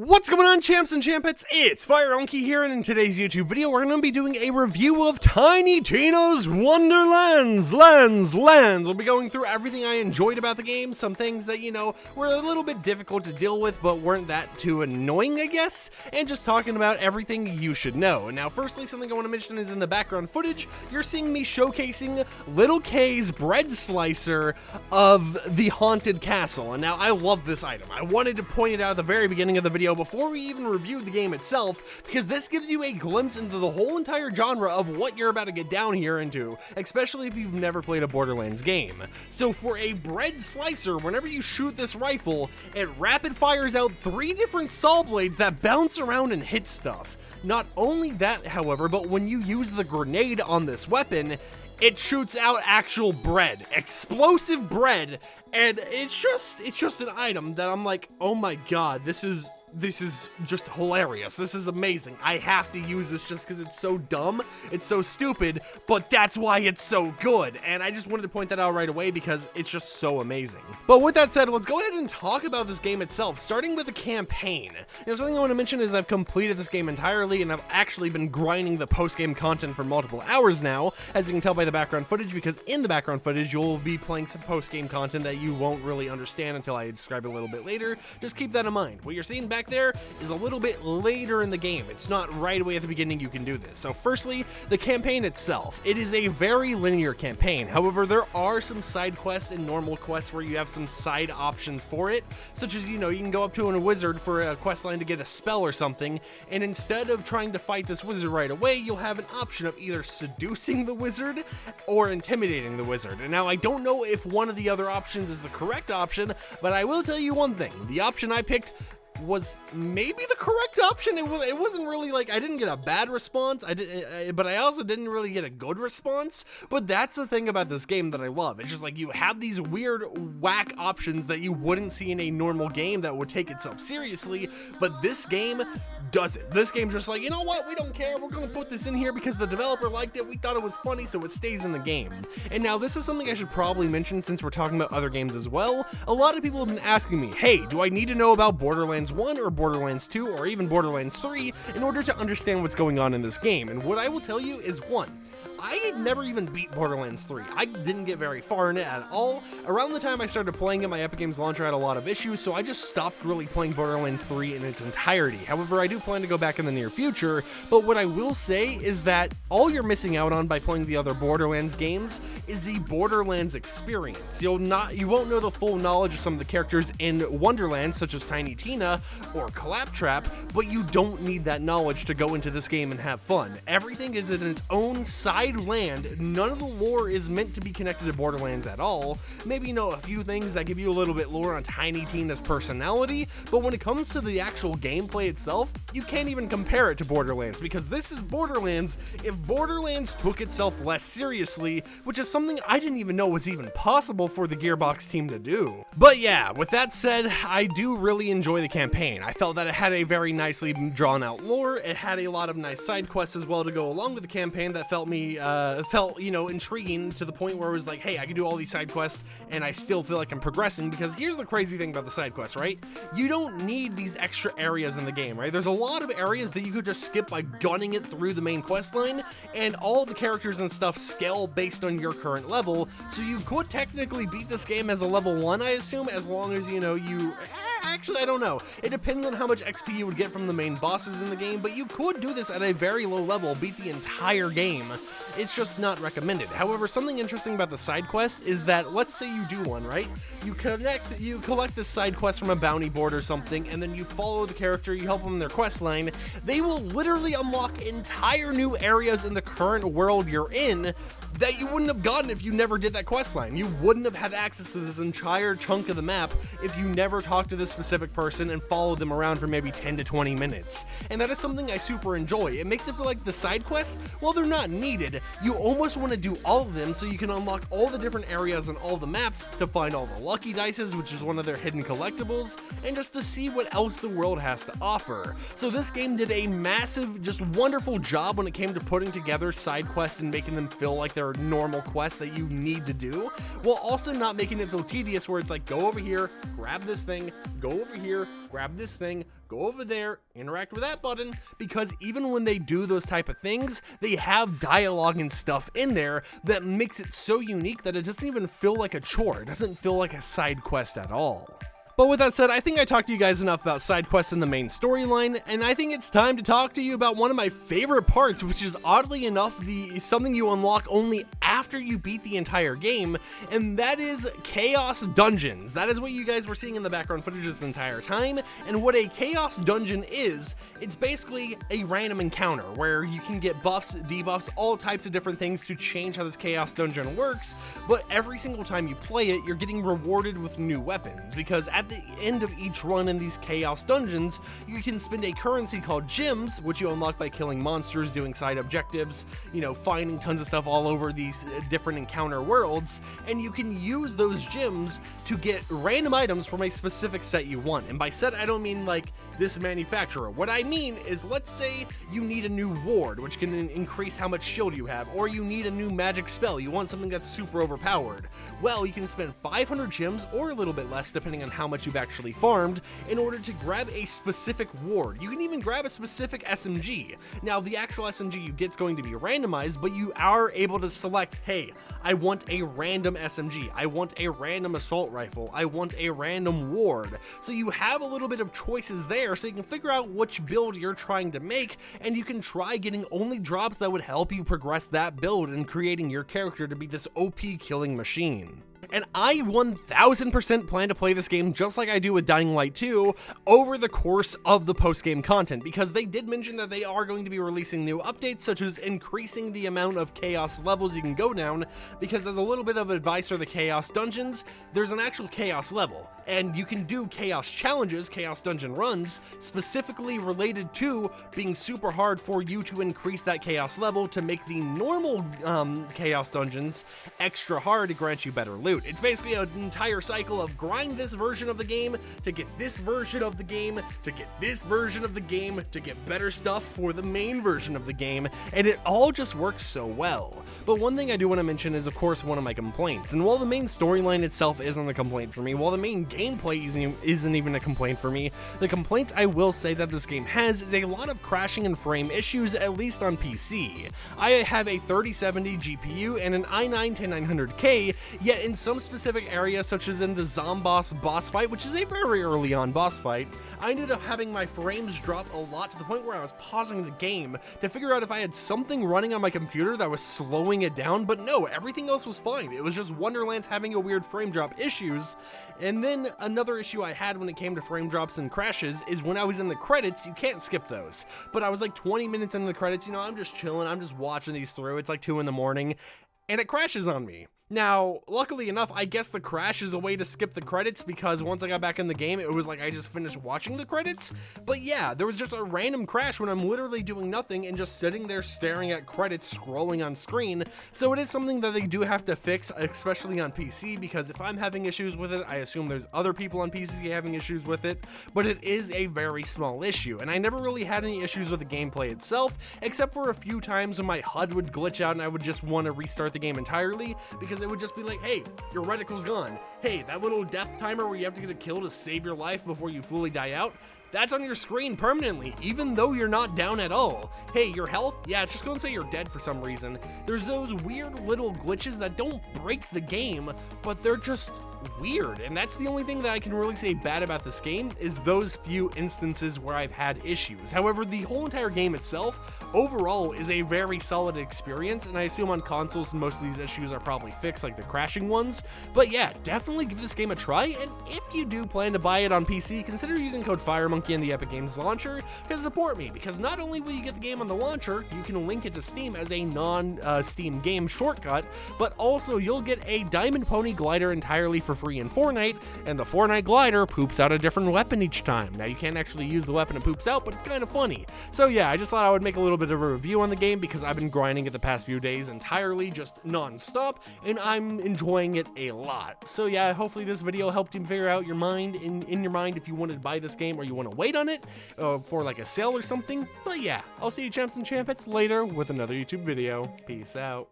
What's going on, champs and champettes? It's FireMonkey here, and in today's YouTube video, we're going to be doing a review of Tiny Tina's Wonderlands. We'll be going through everything I enjoyed about the game, some things that, were a little bit difficult to deal with, but weren't that too annoying, I guess, and just talking about everything you should know. Now, firstly, something I want to mention is in the background footage, you're seeing me showcasing Little K's bread slicer of the Haunted Castle, and now I love this item. I wanted to point it out at the very beginning of the video before we even reviewed the game itself, because this gives you a glimpse into the whole entire genre of what you're about to get down here into, especially if you've never played a Borderlands game. So for a bread slicer, whenever you shoot this rifle, it rapid fires out 3 different saw blades that bounce around and hit stuff. Not only that, however, but when you use the grenade on this weapon, it shoots out actual bread, explosive bread, and it's just an item that I'm like, oh my god, this is just hilarious. This is amazing. I have to use this just because it's so dumb, it's so stupid, but that's why it's so good. And I just wanted to point that out right away because it's just so amazing. But with that said, let's go ahead and talk about this game itself, starting with the campaign. Now, something I want to mention is I've completed this game entirely, and I've actually been grinding the post-game content for multiple hours now, as you can tell by the background footage, because in the background footage, you'll be playing some post-game content that you won't really understand until I describe it a little bit later. Just keep that in mind. What you're seeing back there is a little bit later in the game. It's not right away at the beginning you can do this. So firstly, the campaign itself. It is a very linear campaign. However, there are some side quests and normal quests where you have some side options for it, such as, you can go up to a wizard for a quest line to get a spell or something, and instead of trying to fight this wizard right away, you'll have an option of either seducing the wizard or intimidating the wizard. And now I don't know if one of the other options is the correct option, but I will tell you one thing. The option I picked was maybe the correct option. It wasn't really like, I didn't get a bad response, but I also didn't really get a good response. But that's the thing about this game that I love. It's just like you have these weird whack options that you wouldn't see in a normal game that would take itself seriously, but this game does it. This game's just like, you know what, we don't care, we're gonna put this in here because the developer liked it, we thought it was funny, so it stays in the game. And now this is something I should probably mention since we're talking about other games as well. A lot of people have been asking me, hey, do I need to know about Borderlands 1 or Borderlands 2 or even Borderlands 3 in order to understand what's going on in this game? And what I will tell you is, one, I had never even beat Borderlands 3. I didn't get very far in it at all. Around the time I started playing it, my Epic Games launcher had a lot of issues, so I just stopped really playing Borderlands 3 in its entirety. However, I do plan to go back in the near future, but what I will say is that all you're missing out on by playing the other Borderlands games is the Borderlands experience. You won't know the full knowledge of some of the characters in Wonderlands, such as Tiny Tina or Claptrap, but you don't need that knowledge to go into this game and have fun. Everything is in its own side land. None of the lore is meant to be connected to Borderlands at all. Maybe a few things that give you a little bit lore on Tiny Tina's personality, but when it comes to the actual gameplay itself, you can't even compare it to Borderlands, because this is Borderlands if Borderlands took itself less seriously, which is something I didn't even know was even possible for the Gearbox team to do. But yeah, with that said, I do really enjoy the campaign. I felt that it had a very nicely drawn out lore. It had a lot of nice side quests as well to go along with the campaign that felt intriguing to the point where it was like, hey, I can do all these side quests and I still feel like I'm progressing. Because here's the crazy thing about the side quests, right? You don't need these extra areas in the game, right? There's a lot of areas that you could just skip by gunning it through the main quest line, and all the characters and stuff scale based on your current level, so you could technically beat this game as a level 1, I assume, as long as actually, I don't know. It depends on how much XP you would get from the main bosses in the game, but you could do this at a very low level, beat the entire game. It's just not recommended. However, something interesting about the side quest is that, let's say you do one, right? You collect this side quest from a bounty board or something, and then you follow the character, you help them in their quest line. They will literally unlock entire new areas in the current world you're in that you wouldn't have gotten if you never did that quest line. You wouldn't have had access to this entire chunk of the map if you never talked to this specific person and followed them around for maybe 10 to 20 minutes. And that is something I super enjoy. It makes it feel like the side quests, while they're not needed, you almost want to do all of them so you can unlock all the different areas on all the maps to find all the lucky dices, which is one of their hidden collectibles, and just to see what else the world has to offer. So this game did a massive, just wonderful job when it came to putting together side quests and making them feel like they're normal quests that you need to do, while also not making it feel tedious where it's like, go over here, grab this thing, go over here, grab this thing, go over there, interact with that button, because even when they do those type of things, they have dialogue and stuff in there that makes it so unique that it doesn't even feel like a chore. It doesn't feel like a side quest at all. But with that said, I think I talked to you guys enough about side quests in the main storyline, and I think it's time to talk to you about one of my favorite parts, which is oddly enough something you unlock only after you beat the entire game, and that is Chaos Dungeons. That is what you guys were seeing in the background footage this entire time, and what a Chaos Dungeon is, it's basically a random encounter where you can get buffs, debuffs, all types of different things to change how this Chaos Dungeon works, but every single time you play it, you're getting rewarded with new weapons, because at the end of each run in these Chaos Dungeons, you can spend a currency called gems, which you unlock by killing monsters, doing side objectives, finding tons of stuff all over these different encounter worlds, and you can use those gems to get random items from a specific set you want. And by set, I don't mean like this manufacturer. What I mean is, let's say you need a new ward, which can increase how much shield you have, or you need a new magic spell, you want something that's super overpowered. Well, you can spend 500 gems, or a little bit less depending on how much you've actually farmed, in order to grab a specific ward. You can even grab a specific SMG. Now, the actual SMG you get is going to be randomized, but you are able to select, hey, I want a random SMG, I want a random assault rifle, I want a random ward. So you have a little bit of choices there, so you can figure out which build you're trying to make, and you can try getting only drops that would help you progress that build and creating your character to be this OP killing machine. And I 1000% plan to play this game just like I do with Dying Light 2 over the course of the post-game content, because they did mention that they are going to be releasing new updates, such as increasing the amount of chaos levels you can go down, because as a little bit of advice for the Chaos Dungeons, there's an actual chaos level, and you can do chaos challenges, chaos dungeon runs, specifically related to being super hard for you to increase that chaos level to make the normal chaos dungeons extra hard to grant you better loot. It's basically an entire cycle of grind this version of the game to get this version of the game to get this version of the game to get better stuff for the main version of the game, and it all just works so well. But one thing I do want to mention is, of course, one of my complaints, and while the main storyline itself isn't a complaint for me, while the main gameplay isn't even a complaint for me, the complaint I will say that this game has is a lot of crashing and frame issues, at least on PC. I have a 3070 GPU and an i9-10900K, yet in some specific areas, such as in the Zomboss boss fight, which is a very early on boss fight, I ended up having my frames drop a lot to the point where I was pausing the game to figure out if I had something running on my computer that was slowing it down, but no, everything else was fine. It was just Wonderlands having a weird frame drop issues. And then another issue I had when it came to frame drops and crashes is when I was in the credits, you can't skip those. But I was like 20 minutes into the credits, I'm just chilling, I'm just watching these through, it's like 2 in the morning, and it crashes on me. Now, luckily enough, I guess the crash is a way to skip the credits, because once I got back in the game, it was like I just finished watching the credits. But yeah, there was just a random crash when I'm literally doing nothing and just sitting there staring at credits scrolling on screen. So it is something that they do have to fix, especially on PC, because if I'm having issues with it, I assume there's other people on PC having issues with it, but it is a very small issue. And I never really had any issues with the gameplay itself, except for a few times when my HUD would glitch out and I would just want to restart the game entirely, because it would just be like, hey, your reticle's gone. Hey, that little death timer where you have to get a kill to save your life before you fully die out, that's on your screen permanently, even though you're not down at all. Hey, your health? Yeah, it's just gonna say you're dead for some reason. There's those weird little glitches that don't break the game, but they're just weird, and that's the only thing that I can really say bad about this game, is those few instances where I've had issues. However, the whole entire game itself, overall, is a very solid experience, and I assume on consoles most of these issues are probably fixed, like the crashing ones. But yeah, definitely give this game a try, and if you do plan to buy it on PC, consider using code FireMonkey in the Epic Games launcher to support me, because not only will you get the game on the launcher, you can link it to Steam as a non-Steam game shortcut, but also you'll get a Diamond Pony glider entirely for free in Fortnite, and the Fortnite glider poops out a different weapon each time. Now, you can't actually use the weapon it poops out, but it's kind of funny. So yeah, I just thought I would make a little bit of a review on the game, because I've been grinding it the past few days entirely, just non-stop, and I'm enjoying it a lot. So yeah, hopefully this video helped you figure out your mind, in your mind, if you wanted to buy this game or you want to wait on it for like a sale or something. But yeah, I'll see you champs and champets later with another YouTube video. Peace out.